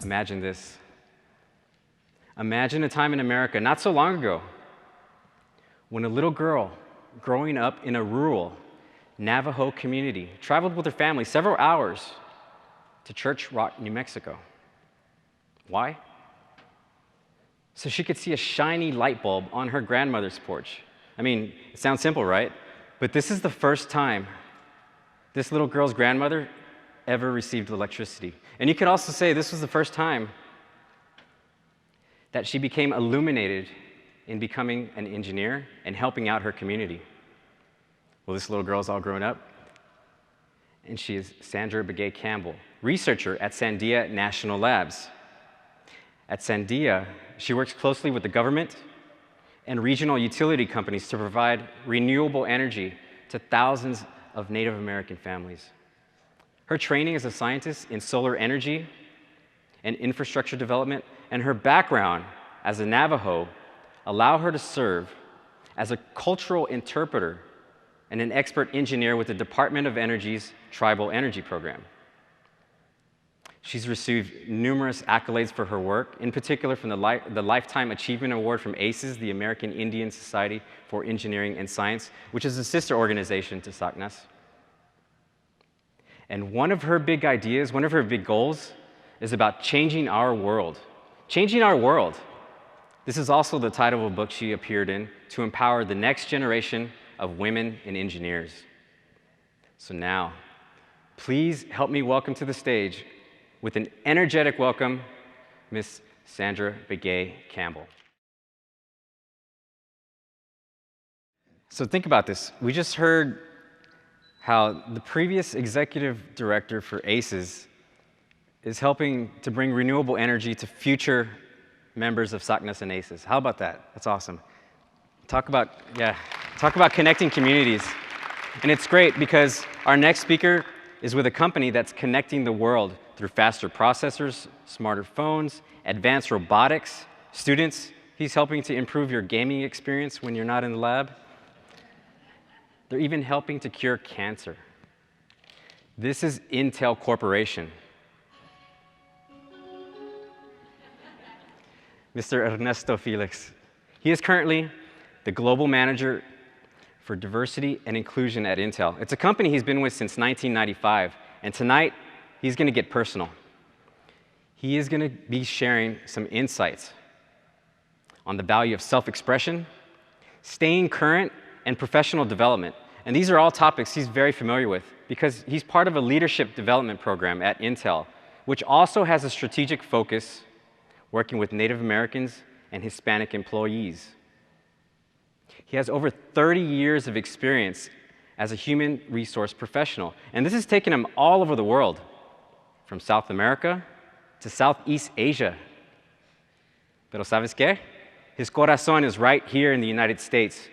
Imagine this. Imagine a time in America, not so long ago, when a little girl growing up in a rural Navajo community traveled with her family several hours to Church Rock, New Mexico. Why? So she could see a shiny light bulb on her grandmother's porch. I mean, it sounds simple, right? But this is the first time this little girl's grandmother ever received electricity. And you could also say this was the first time that she became illuminated in becoming an engineer and helping out her community. Well, this little girl's all grown up, and she is Sandra Begay Campbell, researcher at Sandia National Labs. At Sandia, she works closely with the government and regional utility companies to provide renewable energy to thousands of Native American families. Her training as a scientist in solar energy and infrastructure development, and her background as a Navajo allow her to serve as a cultural interpreter and an expert engineer with the Department of Energy's Tribal Energy Program. She's received numerous accolades for her work, in particular from the Lifetime Achievement Award from ACES, the American Indian Society for Engineering and Science, which is a sister organization to SACNAS. And one of her big ideas, one of her big goals, is about changing our world. Changing our world. This is also the title of a book she appeared in, to empower the next generation of women and engineers. So now, please help me welcome to the stage, with an energetic welcome, Miss Sandra Begay Campbell. So think about this. We just heard how the previous executive director for ACES is helping to bring renewable energy to future members of SACNAS and ACES. How about that? That's awesome. Talk about connecting communities. And it's great because our next speaker is with a company that's connecting the world through faster processors, smarter phones, advanced robotics. Students, he's helping to improve your gaming experience when you're not in the lab. They're even helping to cure cancer. This is Intel Corporation. Mr. Ernesto Felix. He is currently the global manager for diversity and inclusion at Intel. It's a company he's been with since 1995, and tonight he's going to get personal. He is going to be sharing some insights on the value of self-expression, staying current, and professional development. And these are all topics he's very familiar with because he's part of a leadership development program at Intel, which also has a strategic focus working with Native Americans and Hispanic employees. He has over 30 years of experience as a human resource professional, and this has taken him all over the world, from South America to Southeast Asia. Pero ¿sabes qué? His corazón is right here in the United States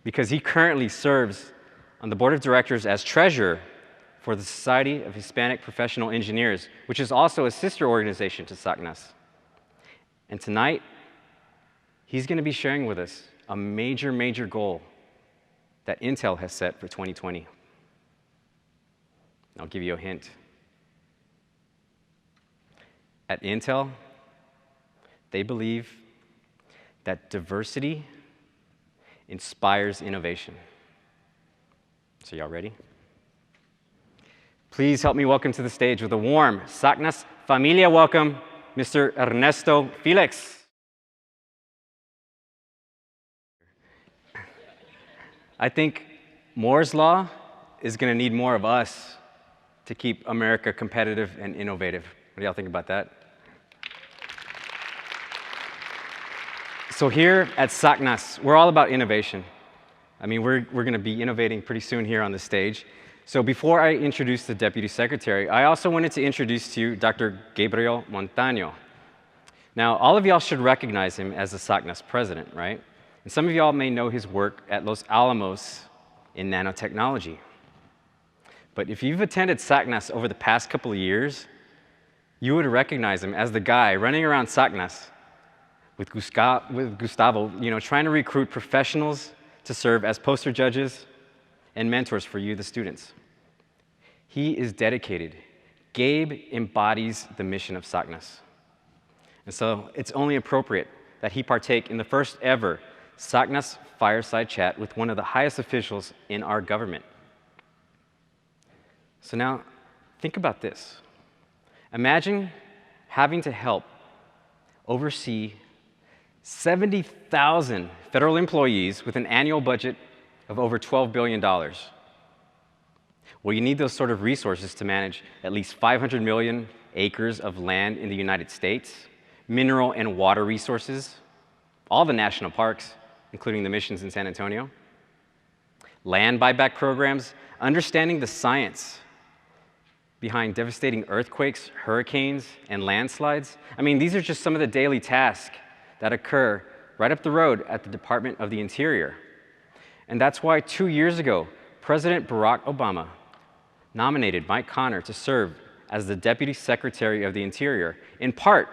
because he currently serves on the board of directors as treasurer for the Society of Hispanic Professional Engineers, which is also a sister organization to SACNAS. And tonight, he's going to be sharing with us a major, major goal that Intel has set for 2020. I'll give you a hint. At Intel, they believe that diversity inspires innovation. So y'all ready? Please help me welcome to the stage with a warm SACNAS Familia welcome, Mr. Ernesto Felix. I think Moore's Law is going to need more of us to keep America competitive and innovative. What do y'all think about that? So here at SACNAS, we're all about innovation. I mean, we're going to be innovating pretty soon here on the stage. So before I introduce the Deputy Secretary, I also wanted to introduce to you Dr. Gabriel Montaño. Now, all of y'all should recognize him as the SACNAS president, right? And some of y'all may know his work at Los Alamos in nanotechnology. But if you've attended SACNAS over the past couple of years, you would recognize him as the guy running around SACNAS with Gustavo, trying to recruit professionals to serve as poster judges and mentors for you, the students. He is dedicated Gabe embodies the mission of SACNAS. And so it's only appropriate that he partake in the first ever SACNAS fireside chat with one of the highest officials in our government. So now, think about this. Imagine having to help oversee 70,000 federal employees with an annual budget of over $12 billion. Well, you need those sort of resources to manage at least 500 million acres of land in the United States, mineral and water resources, all the national parks, including the missions in San Antonio, land buyback programs, understanding the science behind devastating earthquakes, hurricanes, and landslides. I mean, these are just some of the daily tasks that occur right up the road at the Department of the Interior. And that's why 2 years ago, President Barack Obama nominated Mike Connor to serve as the Deputy Secretary of the Interior, in part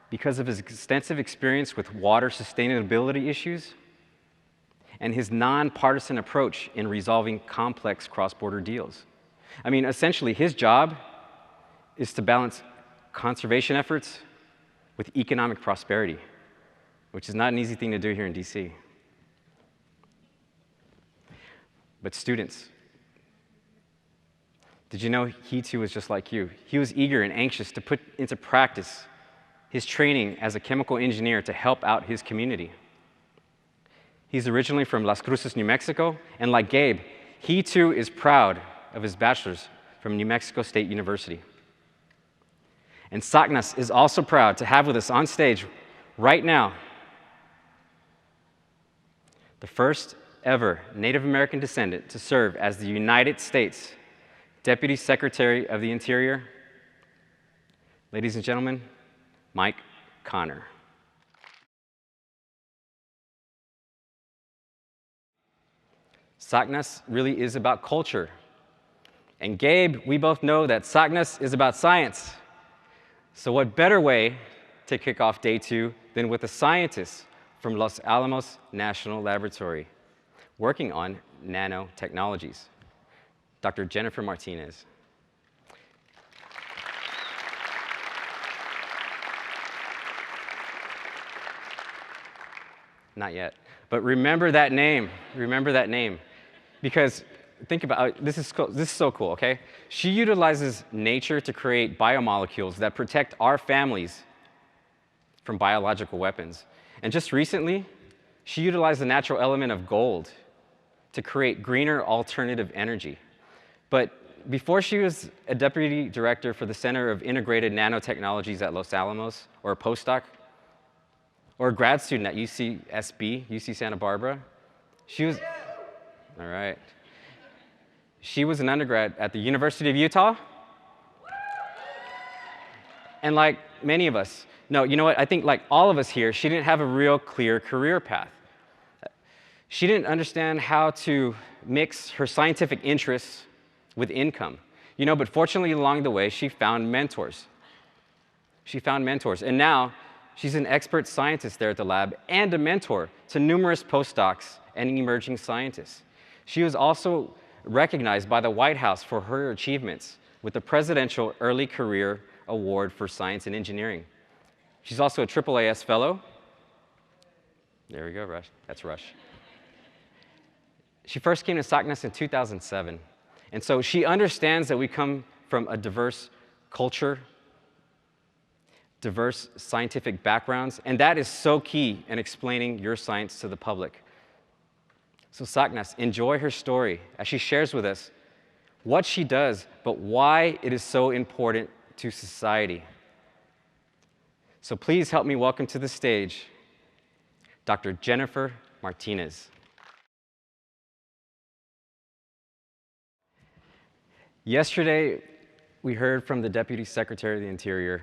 because of his extensive experience with water sustainability issues and his nonpartisan approach in resolving complex cross-border deals. I mean, essentially, his job is to balance conservation efforts with economic prosperity, which is not an easy thing to do here in DC. But students, did you know he too was just like you? He was eager and anxious to put into practice his training as a chemical engineer to help out his community. He's originally from Las Cruces, New Mexico, and like Gabe, he too is proud of his bachelor's from New Mexico State University. And SACNAS is also proud to have with us on stage right now the first ever Native American descendant to serve as the United States Deputy Secretary of the Interior. Ladies and gentlemen, Mike Connor. SACNAS really is about culture. And Gabe, we both know that SACNAS is about science. So what better way to kick off day 2 than with a scientist from Los Alamos National Laboratory working on nanotechnologies, Dr. Jennifer Martinez. Not yet, but remember that name, because think about it, this is so cool, okay? She utilizes nature to create biomolecules that protect our families from biological weapons. And just recently, she utilized the natural element of gold to create greener alternative energy. But before she was a deputy director for the Center of Integrated Nanotechnologies at Los Alamos, or a postdoc, or a grad student at UC Santa Barbara, she was, all right. She was an undergrad at the University of Utah. And like many of us, no, you know what, I think like all of us here, she didn't have a real clear career path. She didn't understand how to mix her scientific interests with income. You know, but fortunately along the way, she found mentors. And now she's an expert scientist there at the lab and a mentor to numerous postdocs and emerging scientists. She was also recognized by the White House for her achievements with the Presidential Early Career Award for Science and Engineering. She's also a AAAS fellow. There we go, Rush. That's Rush. She first came to SACNAS in 2007. And so she understands that we come from a diverse culture, diverse scientific backgrounds, and that is so key in explaining your science to the public. So SACNAS, enjoy her story as she shares with us what she does, but why it is so important to society. So please help me welcome to the stage Dr. Jennifer Martinez. Yesterday, we heard from the Deputy Secretary of the Interior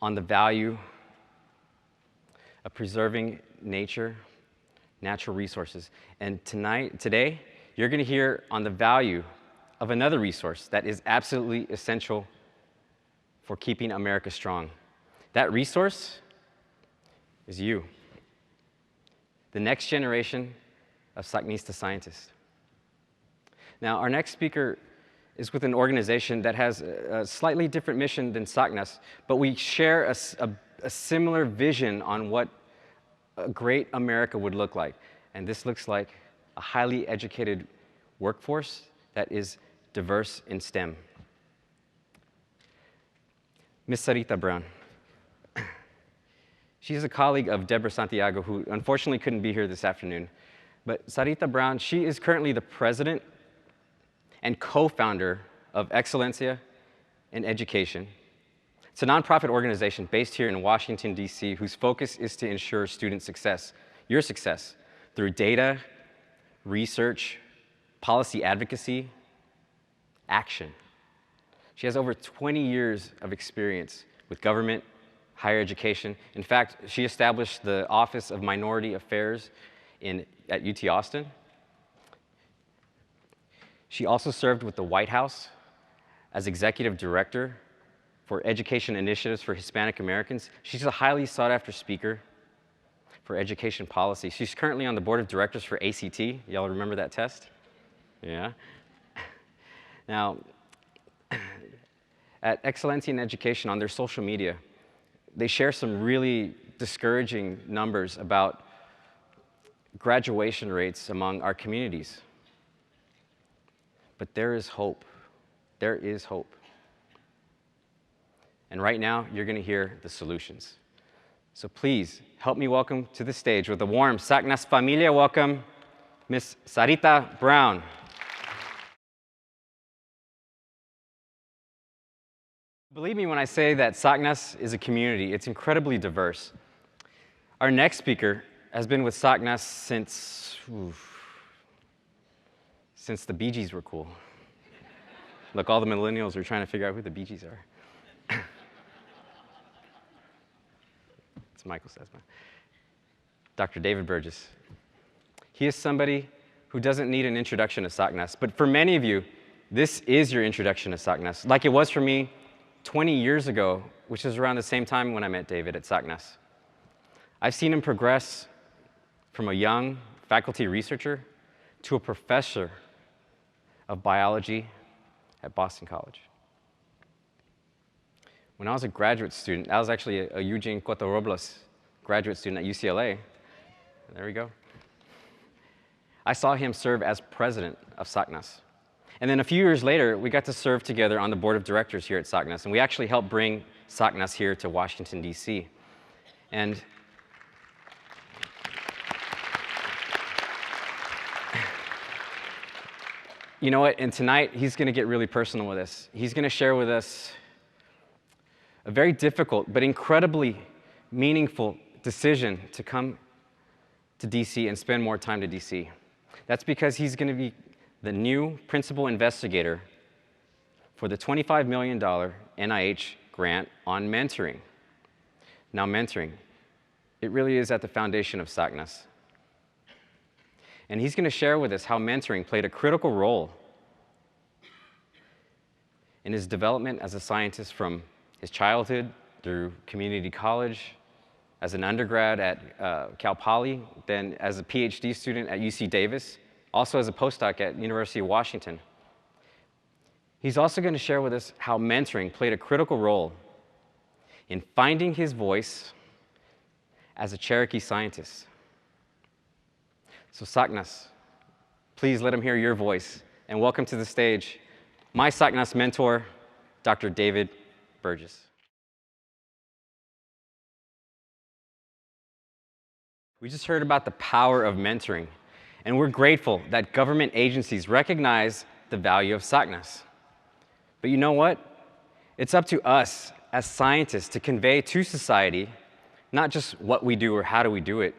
on the value of preserving nature, natural resources. And today, you're going to hear on the value of another resource that is absolutely essential for keeping America strong. That resource is you, the next generation of SACNAS scientists. Now, our next speaker is with an organization that has a slightly different mission than SACNAS, but we share a similar vision on what a great America would look like. And this looks like a highly educated workforce that is diverse in STEM. Ms. Sarita Brown. She's a colleague of Deborah Santiago, who unfortunately couldn't be here this afternoon. But Sarita Brown, she is currently the president and co-founder of Excelencia in Education. It's a nonprofit organization based here in Washington, D.C., whose focus is to ensure student success, your success, through data, research, policy advocacy, action. She has over 20 years of experience with government, higher education. In fact, she established the Office of Minority Affairs at UT Austin. She also served with the White House as executive director for education initiatives for Hispanic Americans. She's a highly sought-after speaker for education policy. She's currently on the board of directors for ACT. Y'all remember that test? Yeah. Now, at Excelencia in Education, on their social media, they share some really discouraging numbers about graduation rates among our communities. But there is hope. There is hope. And right now, you're going to hear the solutions. So please, help me welcome to the stage with a warm SACNAS Familia welcome, Ms. Sarita Brown. Believe me when I say that SACNAS is a community. It's incredibly diverse. Our next speaker has been with SACNAS since the Bee Gees were cool. Look, all the millennials are trying to figure out who the Bee Gees are. It's Michael Sesma. Dr. David Burgess. He is somebody who doesn't need an introduction to SACNAS, but for many of you, this is your introduction to SACNAS, like it was for me 20 years ago, which is around the same time when I met David at SACNAS. I've seen him progress from a young faculty researcher to a professor of biology at Boston College. When I was a graduate student, I was actually a Eugene Coto-Robles graduate student at UCLA. There we go. I saw him serve as president of SACNAS. And then a few years later, we got to serve together on the board of directors here at SACNAS, and we actually helped bring SACNAS here to Washington, D.C. And you know what? And tonight, he's going to get really personal with us. He's going to share with us a very difficult but incredibly meaningful decision to come to DC and spend more time to DC. That's because he's going to be the new principal investigator for the $25 million NIH grant on mentoring. Now, mentoring, it really is at the foundation of SACNAS. And he's going to share with us how mentoring played a critical role in his development as a scientist from his childhood through community college, as an undergrad at Cal Poly, then as a PhD student at UC Davis, also as a postdoc at University of Washington. He's also going to share with us how mentoring played a critical role in finding his voice as a Cherokee scientist. So SACNAS, please let him hear your voice, and welcome to the stage my SACNAS mentor, Dr. David Burgess. We just heard about the power of mentoring, and we're grateful that government agencies recognize the value of SACNAS. But you know what? It's up to us as scientists to convey to society not just what we do or how do we do it,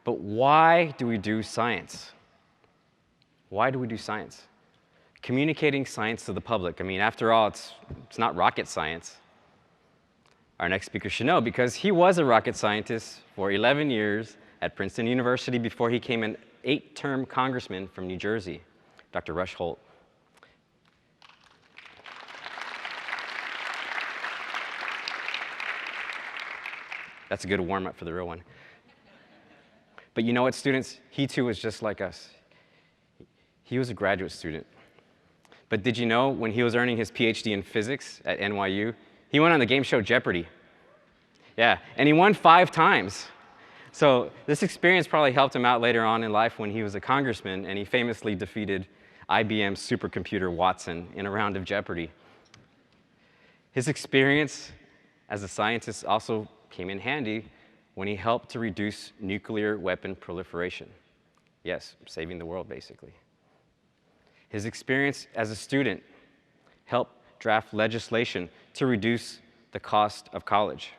but why do we do science? Why do we do science? Communicating science to the public. I mean, after all, it's not rocket science. Our next speaker should know because he was a rocket scientist for 11 years at Princeton University before he became an 8-term congressman from New Jersey, Dr. Rush Holt. That's a good warm-up for the real one. But you know what, students? He too was just like us. He was a graduate student. But But did you know when he was earning his PhD in physics at NYU, he went on the game show Jeopardy. Yeah, and he won 5 times. So this experience probably helped him out later on in life when he was a congressman, and he famously defeated IBM's supercomputer Watson in a round of Jeopardy. His experience as a scientist also came in handy when he helped to reduce nuclear weapon proliferation. Yes, saving the world, basically. His experience as a student helped draft legislation to reduce the cost of college.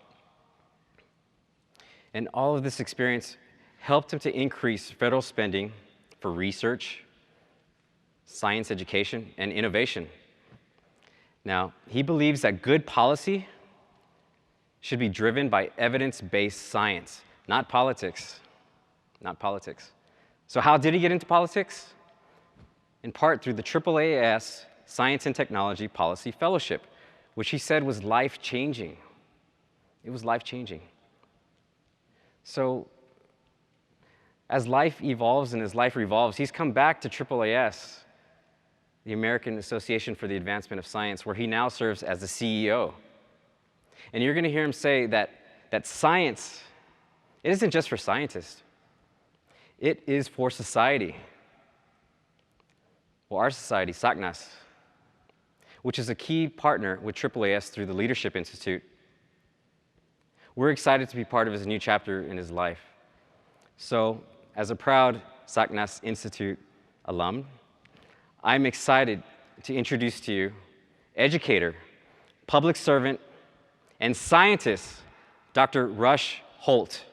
And all of this experience helped him to increase federal spending for research, science education, and innovation. Now, he believes that good policy should be driven by evidence-based science, not politics. Not politics. So how did he get into politics? In part through the AAAS Science and Technology Policy Fellowship, which he said was life-changing. It was life-changing. So as life evolves and as life revolves, he's come back to AAAS, the American Association for the Advancement of Science, where he now serves as the CEO. And you're going to hear him say that science, it isn't just for scientists. It is for society. Well, our society, SACNAS, which is a key partner with AAAS through the Leadership Institute, we're excited to be part of his new chapter in his life. So, as a proud SACNAS Institute alum, I'm excited to introduce to you educator, public servant, and scientist, Dr. Rush Holt.